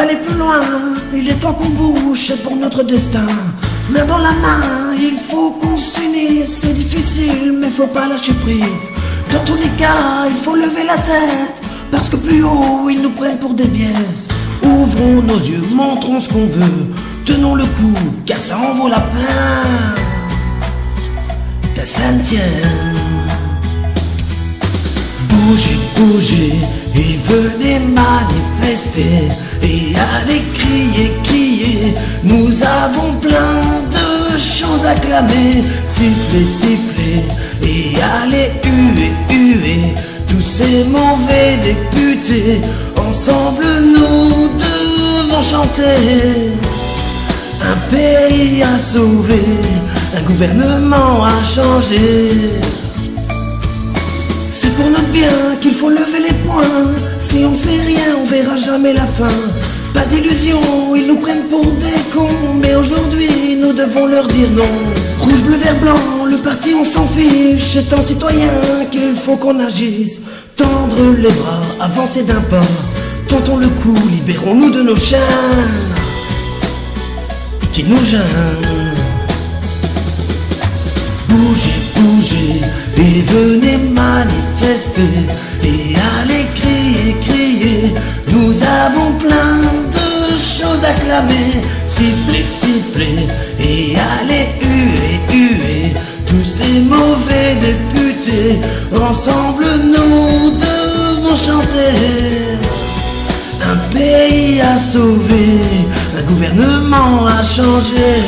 aller plus loin, il est temps qu'on bouge pour notre destin. Main dans la main, il faut qu'on s'unisse. C'est difficile mais faut pas lâcher prise. Dans tous les cas, il faut lever la tête, parce que plus haut, ils nous prennent pour des biaises. Ouvrons nos yeux, montrons ce qu'on veut. Tenons le coup, car ça en vaut la peine. Qu'à cela ne tienne. Bougez, bougez, et venez manifester. Et allez crier, crier. Nous avons plein de choses à clamer. Sifflez, sifflez, et allez huer, huer. Tous ces mauvais députés, ensemble nous devons chanter. Un pays à sauver, un gouvernement à changer. C'est pour notre bien qu'il faut lever les poings. Si on fait rien, on verra jamais la fin. Pas d'illusion, ils nous prennent pour des cons. Mais aujourd'hui, nous devons leur dire non. Rouge, bleu, vert, blanc, le parti on s'en fiche. C'est en citoyen qu'il faut qu'on agisse. Tendre les bras, avancer d'un pas. Tentons le coup, libérons-nous de nos chaînes qui nous gênent. Bougez, bougez, et venez manifester. Et allez crier, crier. Nous avons plein de choses à clamer. Sifflez, sifflez, et allez huer, huer. Tous ces mauvais députés, ensemble nous devons chanter. Un pays à sauver, un gouvernement à changer.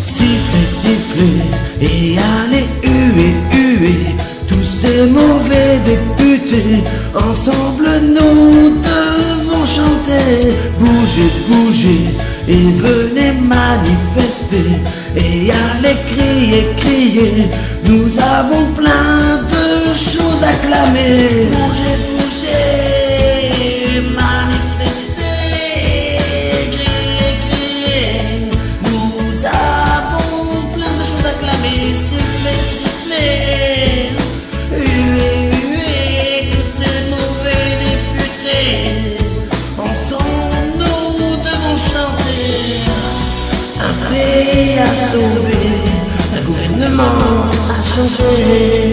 Sifflez, sifflez, et allez huer, huer. Tous ces mauvais députés, ensemble nous devons chanter. Bougez, bougez, et venez manifester. Et allez crier, crier. Nous avons plein de choses à clamer. Bougez, bougez, manifester. Crier, crier. Nous avons plein de choses à clamer. Sifflez, sifflez. Huez, huez. Tous ces mauvais députés, ensemble nous devons chanter. Un pays à sauver, un gouvernement à changer.